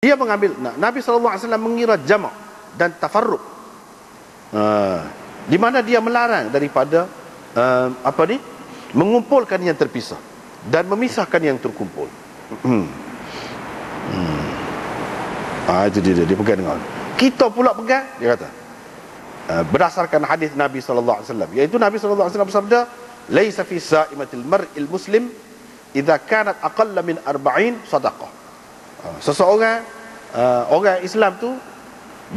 Dia mengambil, Nabi SAW mengira jamak dan tafarruq, di mana dia melarang daripada mengumpulkan yang terpisah dan memisahkan yang terkumpul. Itu dia pegang dengan. Kita pula pegang, dia kata, berdasarkan hadis Nabi SAW, iaitu Nabi SAW bersabda, laisa fi sa'imatil mar'il muslim idza kanat aqalla min 40 sadaqah. Seseorang orang Islam tu,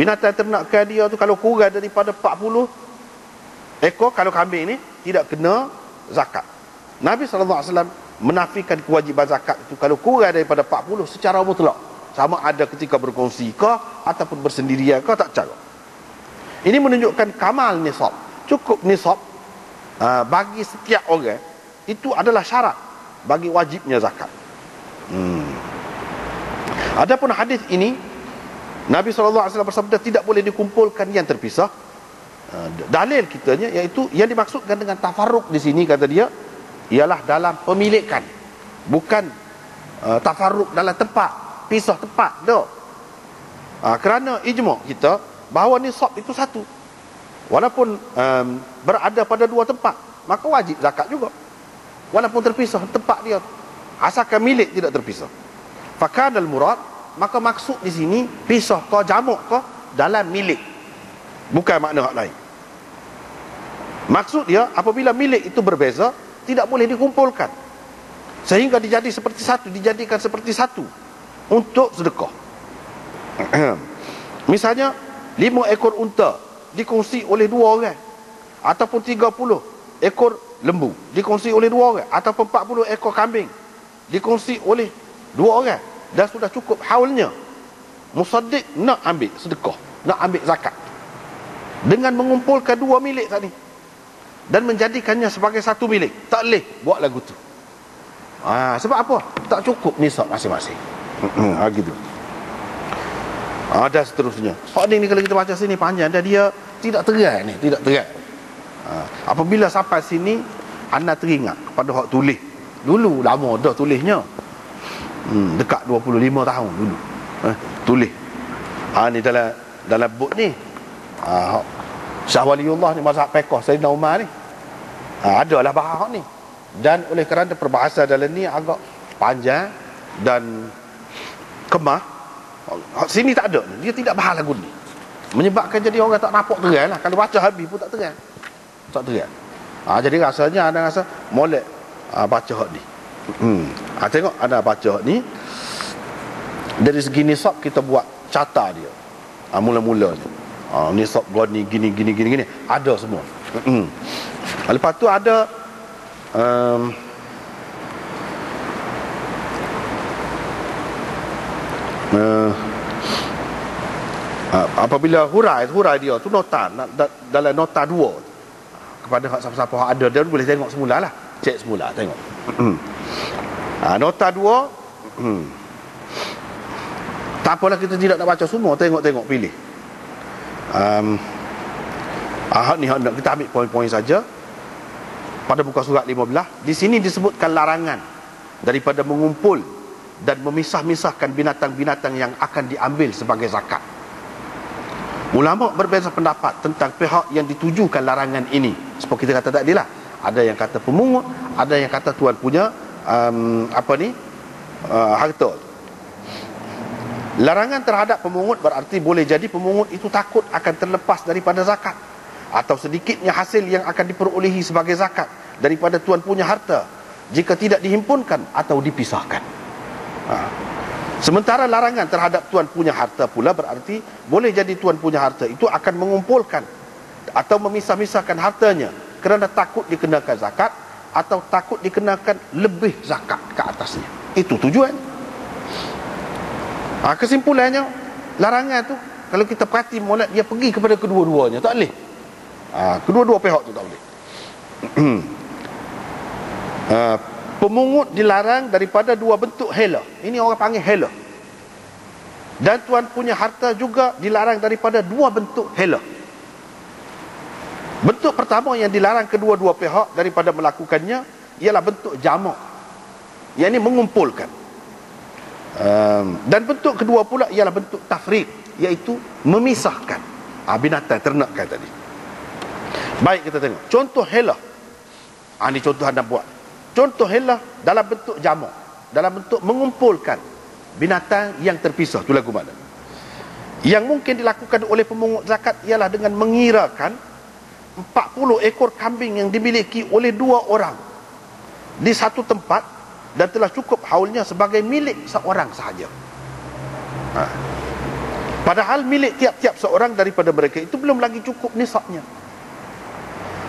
binatang ternakan dia tu kalau kurang daripada 40 ekor, kalau kambing ni tidak kena zakat. Nabi SAW menafikan kewajiban zakat itu kalau kurang daripada 40 secara mutlak, sama ada ketika berkongsi ke ataupun bersendirian ke, tak cara. Ini menunjukkan kamal nisab, cukup nisab bagi setiap orang, itu adalah syarat bagi wajibnya zakat. Adapun hadis ini, Nabi SAW bersabda tidak boleh dikumpulkan yang terpisah. Dalil kitanya iaitu yang dimaksudkan dengan tafarruq di sini, kata dia, ialah dalam pemilikan, bukan tafarruq dalam tempat, pisah tempat. Kerana ijma' kita bahawa nisab itu satu, walaupun berada pada dua tempat, maka wajib zakat juga, walaupun terpisah tempat dia, asalkan milik tidak terpisah. Fakanal murad, maka maksud di sini pisah ke jamak ke dalam milik, bukan makna hak lain. Maksud dia apabila milik itu berbeza, tidak boleh dikumpulkan sehingga dijadikan seperti satu untuk sedekah. Misalnya 5 ekor unta dikongsi oleh 2 orang, ataupun 30 ekor lembu dikongsi oleh 2 orang, ataupun 40 ekor kambing dikongsi oleh 2 orang, dan sudah cukup haulnya, musaddiq nak ambil sedekah, nak ambil zakat, dengan mengumpulkan 2 milik tadi dan menjadikannya sebagai satu milik, tak boleh buat lagu tu. Sebab apa? Tak cukup nisab masing-masing. Gitu. Dan seterusnya. Hak ni kalau kita baca sini panjang, dan dia tidak terang ni, tidak terang. Apabila sampai sini, anda teringat kepada hak tulis dulu, lama dah tulisnya, dekat 25 tahun dulu tulis. Ni dalam buk ni, Syah Waliullah ni, mazhab fiqh Sayyidina Umar ni, adalah bahas ni. Dan oleh kerana perbahasan dalam ni agak panjang dan kemah, sini tak ada, dia tidak bahas lagu ni, menyebabkan jadi orang tak nampak terang lah. Kalau baca habis pun tak terang, jadi rasanya anda rasa molek baca hak ni. Tengok anda baca hak ni, dari segi nisab kita buat carta dia, mula-mulanya nisab goni gini ada semua. Lepas tu ada apabila hurai dia tu nota dalam nota 2 kepada hak siapa-siapa hak ada, dia boleh tengok semula lah, cek semula, tengok. Nota 2, tak apalah, kita tidak nak baca semua, tengok pilih. Hak ni kita ambil poin-poin saja. Pada muka surat 15, di sini disebutkan larangan daripada mengumpul dan memisah-misahkan binatang-binatang yang akan diambil sebagai zakat. Ulama berbeza pendapat tentang pihak yang ditujukan larangan ini. Seperti kita kata tadi lah, ada yang kata pemungut, ada yang kata tuan punya harta. Larangan terhadap pemungut berarti boleh jadi pemungut itu takut akan terlepas daripada zakat, atau sedikitnya hasil yang akan diperolehi sebagai zakat daripada tuan punya harta jika tidak dihimpunkan atau dipisahkan. Sementara larangan terhadap tuan punya harta pula berarti boleh jadi tuan punya harta itu akan mengumpulkan atau memisah-misahkan hartanya kerana takut dikenakan zakat atau takut dikenakan lebih zakat ke atasnya. Itu tujuan. Kesimpulannya, larangan tu kalau kita perhati molek, dia pergi kepada kedua-duanya, tak boleh. Kedua-dua pihak tu tak boleh. Pemungut dilarang daripada 2 bentuk hela. Ini orang panggil hela. Dan tuan punya harta juga dilarang daripada 2 bentuk hela. Bentuk pertama yang dilarang kedua-dua pihak daripada melakukannya ialah bentuk jamak, yang ini mengumpulkan. Dan bentuk kedua pula ialah bentuk tafriq, iaitu memisahkan binatang ternakan tadi. Baik, kita tengok contoh helah. Ini contoh anda buat. Contoh helah dalam bentuk jamak, dalam bentuk mengumpulkan binatang yang terpisah. Itu lagu mana? Yang mungkin dilakukan oleh pemungut zakat ialah dengan mengirakan 40 ekor kambing yang dimiliki oleh 2 orang di satu tempat dan telah cukup haulnya sebagai milik seorang sahaja. Padahal milik tiap-tiap seorang daripada mereka itu belum lagi cukup nisabnya.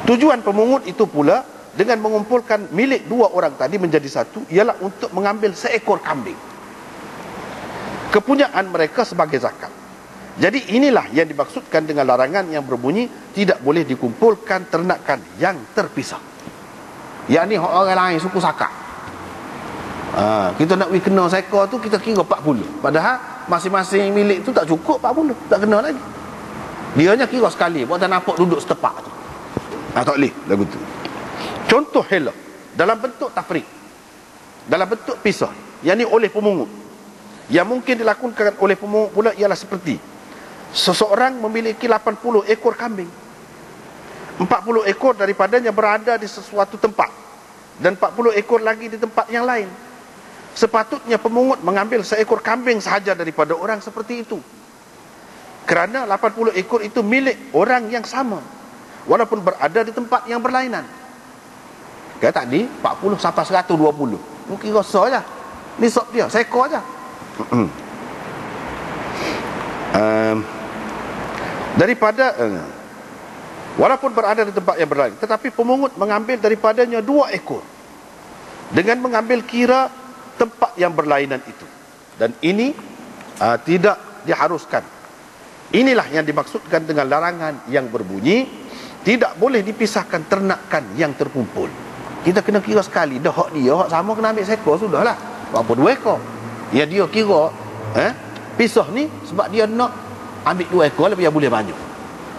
Tujuan pemungut itu pula dengan mengumpulkan milik 2 orang tadi menjadi satu ialah untuk mengambil seekor kambing, kepunyaan mereka sebagai zakat. Jadi inilah yang dimaksudkan dengan larangan yang berbunyi tidak boleh dikumpulkan ternakan yang terpisah. Yang ni orang lain suku Sakak. Kita nak kena seekor tu kita kira 40. Padahal masing-masing milik tu tak cukup 40, tak kena lagi. Dia hanya kira sekali, buat tak nampak duduk setepak tu. Tak boleh lagu tu. Contoh helah dalam bentuk tafriq, dalam bentuk pisah, yang ni oleh pemungut. Yang mungkin dilakukan oleh pemungut pula ialah seperti seseorang memiliki 80 ekor kambing. 40 ekor daripadanya berada di sesuatu tempat dan 40 ekor lagi di tempat yang lain. Sepatutnya pemungut mengambil seekor kambing sahaja daripada orang seperti itu, kerana 80 ekor itu milik orang yang sama walaupun berada di tempat yang berlainan. Kata tadi 40 sampai 120, mungkin rasa je nisab dia seekor aja. Daripada walaupun berada di tempat yang berlainan, tetapi pemungut mengambil daripadanya 2 ekor dengan mengambil kira tempat yang berlainan itu, dan ini tidak diharuskan. Inilah yang dimaksudkan dengan larangan yang berbunyi tidak boleh dipisahkan ternakan yang terkumpul. Kita kena kira sekali, dah hak dia hak sama kena ambil seekor sudahlah. Apa 2 ekor ya dia kira pisah ni sebab dia nak ambil 2 ekor lebih boleh banyak.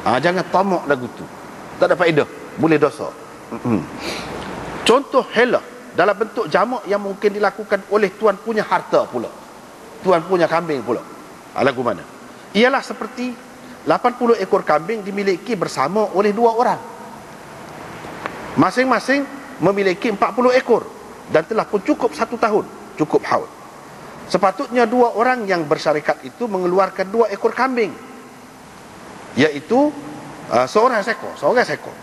Jangan tamak lagu tu, tak ada faedah, boleh dosa. Contoh helah dalam bentuk jamak yang mungkin dilakukan oleh tuan punya harta pula, tuan punya kambing pula. Lagu mana? Ialah seperti 80 ekor kambing dimiliki bersama oleh 2 orang. Masing-masing memiliki 40 ekor dan telah pun cukup 1 tahun, cukup haul. Sepatutnya 2 orang yang bersyarikat itu mengeluarkan 2 ekor kambing, iaitu seorang sekor,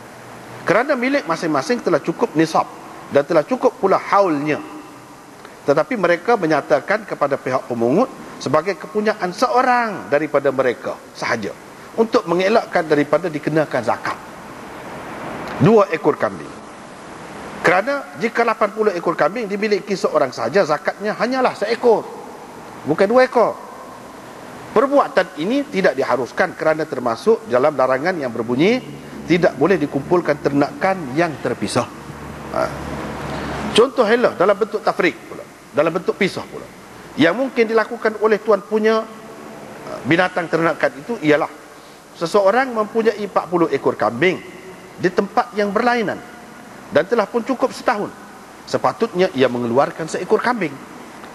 kerana milik masing-masing telah cukup nisab dan telah cukup pula haulnya. Tetapi mereka menyatakan kepada pihak pemungut sebagai kepunyaan seorang daripada mereka sahaja untuk mengelakkan daripada dikenakan zakat 2 ekor kambing. Kerana jika 80 ekor kambing dimiliki seorang sahaja, zakatnya hanyalah seekor, bukan 2 ekor. Perbuatan ini tidak diharuskan kerana termasuk dalam larangan yang berbunyi tidak boleh dikumpulkan ternakan yang terpisah. Contoh helah dalam bentuk tafriq pula, dalam bentuk pisah pula, yang mungkin dilakukan oleh tuan punya binatang ternakan itu ialah seseorang mempunyai 40 ekor kambing di tempat yang berlainan dan telah pun cukup setahun. Sepatutnya ia mengeluarkan seekor kambing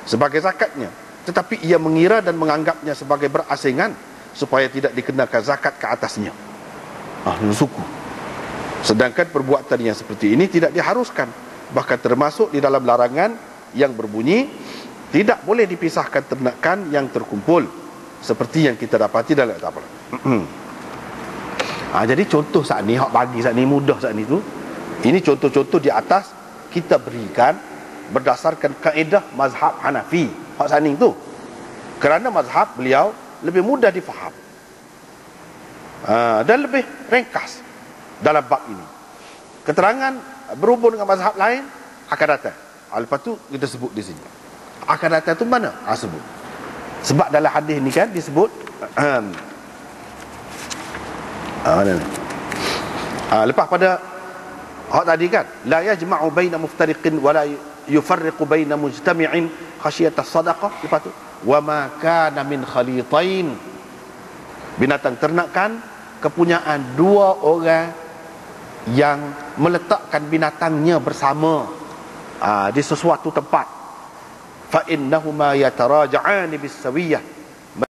sebagai zakatnya, tetapi ia mengira dan menganggapnya sebagai berasingan supaya tidak dikenakan zakat ke atasnya. Suku. Sedangkan perbuatan yang seperti ini tidak diharuskan, bahkan termasuk di dalam larangan yang berbunyi tidak boleh dipisahkan ternakan yang terkumpul, seperti yang kita dapati dalam tabel. Jadi contoh saat ni, hak bagi saat ni mudah saat ni tu, ini contoh-contoh di atas kita berikan berdasarkan kaedah mazhab Hanafi hak saat ni tu, kerana mazhab beliau lebih mudah difaham dan lebih ringkas dalam bab ini. Keterangan berhubung dengan mazhab lain akan datang. Lepas tu kita sebut di sini. Akan datang tu mana? Sebut. Sebab dalam hadis ni kan disebut lepas pada hak tadi kan, la yajma'u baina muftariqin wa la yufarriqu baina mujtami'in khasyata sadaqah. Lepas tu wa ma kana min khalitain, binatang ternakan kepunyaan 2 orang yang meletakkan binatangnya bersama di sesuatu tempat. fa innahuma yataraja'ani bis-sawiyah.